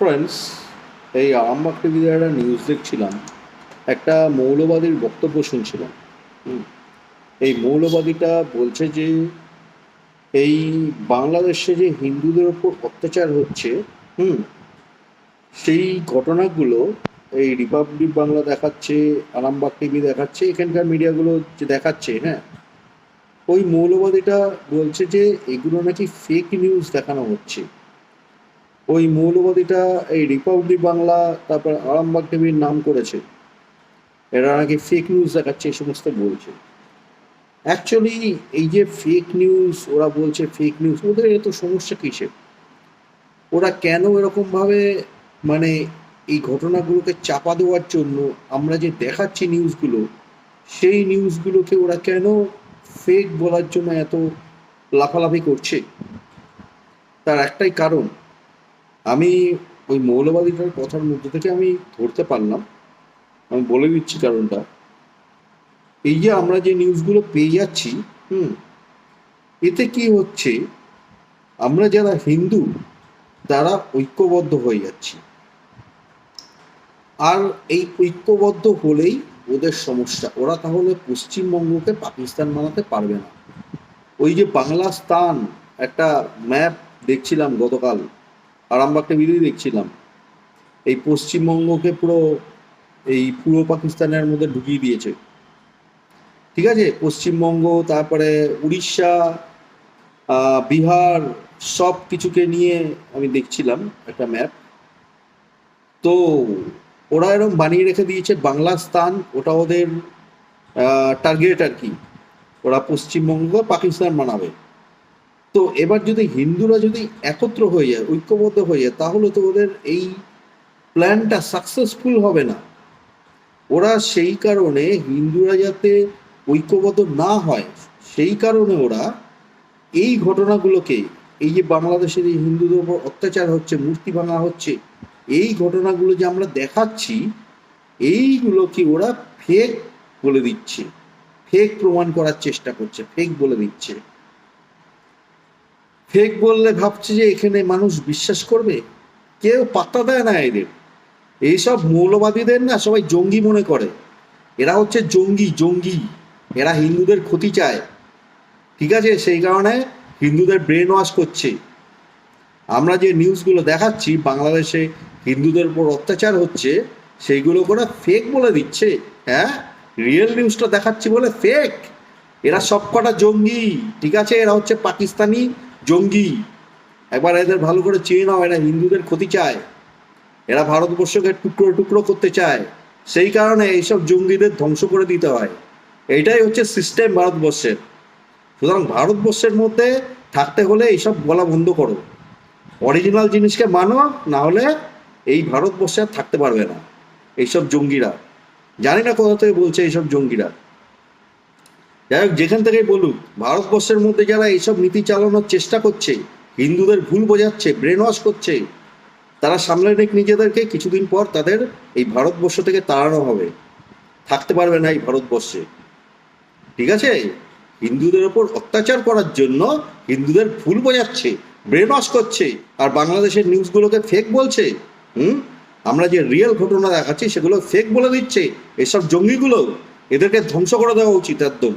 Friends, এই আরামবাগ টিভিতে একটা নিউজ দেখছিলাম, একটা মৌলবাদীর বক্তব্য শুনছিলাম। হুম, এই মৌলবাদীটা বলছে যে এই বাংলাদেশে যে হিন্দুদের ওপর অত্যাচার হচ্ছে, হুম, সেই ঘটনাগুলো এই রিপাবলিক বাংলা দেখাচ্ছে, আরামবাগ টিভি দেখাচ্ছে, এখানকার মিডিয়াগুলো যে দেখাচ্ছে, হ্যাঁ, ওই মৌলবাদীটা বলছে যে এগুলো নাকি ফেক নিউজ দেখানো হচ্ছে। ওই মৌলবাদীটা এই রিপাবলিক বাংলা, তারপর আরামবাগ টিভির নাম করেছে, এরা নাকি ফেক নিউজ দেখাচ্ছে, এই সমস্ত বলছে। অ্যাকচুয়ালি এই যে ফেক নিউজ ওরা বলছে, ফেক নিউজ, ওদের এত সমস্যা কিসের? ওরা কেন এরকমভাবে, মানে এই ঘটনাগুলোকে চাপা দেওয়ার জন্য আমরা যে দেখাচ্ছি নিউজগুলো, সেই নিউজগুলোকে ওরা কেন ফেক বলার জন্য এত লাফালাফি করছে? তার একটাই কারণ, আমি ওই মৌলবাদীটার কথার মধ্যে থেকে আমি ধরতে পারলাম। আমি বলে দিচ্ছি কারণটা। এই যে আমরা যে নিউজগুলো পেয়ে যাচ্ছি, হুম, এতে কি হচ্ছে, আমরা যারা হিন্দু তারা ঐক্যবদ্ধ হয়ে যাচ্ছি। আর এই ঐক্যবদ্ধ হলেই ওদের সমস্যা, ওরা তাহলে পশ্চিমবঙ্গকে পাকিস্তান বানাতে পারবে না। ওই যে বাংলাস্তান একটা ম্যাপ দেখছিলাম গতকাল, আরামবাগ টিভিতেই দেখছিলাম, এই পশ্চিমবঙ্গকে পুরো এই পূর্ব পাকিস্তানের মধ্যে ঢুকিয়ে দিয়েছে। ঠিক আছে, পশ্চিমবঙ্গ, তারপরে উড়িষ্যা, বিহার, সব কিছুকে নিয়ে আমি দেখছিলাম একটা ম্যাপ। তো ওরা এরকম বানিয়ে রেখে দিয়েছে বাংলাস্তান, ওটা ওদের টার্গেট আর কি, ওরা পশ্চিমবঙ্গ পাকিস্তান বানাবে। তো এবার যদি হিন্দুরা যদি একত্র হয়ে যায়, ঐক্যবদ্ধ হয়ে যায়, তাহলে তো ওদের এই প্ল্যানটা সাকসেসফুল হবে না। ওরা সেই কারণে, হিন্দুরা যাতে ঐক্যবদ্ধ না হয়, সেই কারণে ওরা এই ঘটনাগুলোকে, এই যে বাংলাদেশের এই হিন্দুদের উপর অত্যাচার হচ্ছে, মূর্তি ভাঙা হচ্ছে, এই ঘটনাগুলো যে আমরা দেখাচ্ছি, এইগুলোকে ওরা ফেক বলে দিচ্ছে, ফেক প্রমাণ করার চেষ্টা করছে, ফেক বলে দিচ্ছে। ফেক বললে ভাবছে যে এখানে মানুষ বিশ্বাস করবে, কেউ পাত্তা দেয় না এদের। এইসব মৌলবাদীদের না সবাই জঙ্গি মনে করে, এরা হচ্ছে জঙ্গি জঙ্গি, এরা হিন্দুদের ক্ষতি চায়। ঠিক আছে, সেই কারণে হিন্দুদের ব্রেন ওয়াশ করছে। আমরা যে নিউজগুলো দেখাচ্ছি বাংলাদেশে হিন্দুদের উপর অত্যাচার হচ্ছে, সেইগুলো করে ফেক বলে দিচ্ছে। হ্যাঁ, রিয়েল নিউজটা দেখাচ্ছি বলে ফেক। এরা সবকটা জঙ্গি, ঠিক আছে, এরা হচ্ছে পাকিস্তানি জঙ্গি। একবার এদের ভালো করে চেয়ে নাও, এরা হিন্দুদের ক্ষতি চায়, এরা ভারতবর্ষকে টুকরো টুকরো করতে চায়। সেই কারণে এইসব জঙ্গিদের ধ্বংস করে দিতে হয়। এইটাই হচ্ছে সিস্টেম ভারতবর্ষের। সুতরাং ভারতবর্ষের মধ্যে থাকতে হলে এইসব বলা বন্ধ করো, অরিজিনাল জিনিসকে মানো, না হলে এই ভারতবর্ষে আর থাকতে পারবে না এইসব জঙ্গিরা। জানি না কোথা থেকে বলছে এইসব জঙ্গিরা। যাই হোক, যেখান থেকেই বলুক, ভারতবর্ষের মধ্যে যারা এইসব নীতি চালানোর চেষ্টা করছে, হিন্দুদের ভুল বোঝাচ্ছে, ব্রেন ওয়াশ করছে, তারা সামলে নিক নিজেদেরকে, কিছুদিন পর তাদের এই ভারতবর্ষ থেকে তাড়ানো হবে, থাকতে পারবে না এই ভারতবর্ষে। ঠিক আছে, হিন্দুদের ওপর অত্যাচার করার জন্য হিন্দুদের ভুল বোঝাচ্ছে, ব্রেন ওয়াশ করছে, আর বাংলাদেশের নিউজগুলোকে ফেক বলছে। আমরা যে রিয়েল ঘটনা দেখাচ্ছি সেগুলো ফেক বলে দিচ্ছে। এসব জঙ্গিগুলো, এদেরকে ধ্বংস করে দেওয়া উচিত, একদম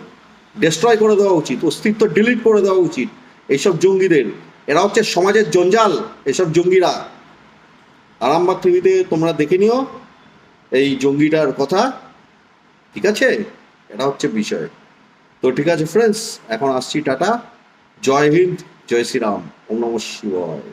ডিস্ট্রয় করে দেওয়া উচিত, অস্তিত্ব ডিলিট করে দেওয়া উচিত এইসব জঙ্গিদের। এরা হচ্ছে সমাজের জঞ্জাল, এসব জঙ্গিরা। আরামবাগ টিভিতে তোমরা দেখে নিও এই জঙ্গিটার কথা। ঠিক আছে, এটা হচ্ছে বিষয়। তো ঠিক আছে ফ্রেন্ডস, এখন আসছি, টাটা, জয় হিন্দ, জয় শ্রীরাম, ওম নমঃ শিবায়।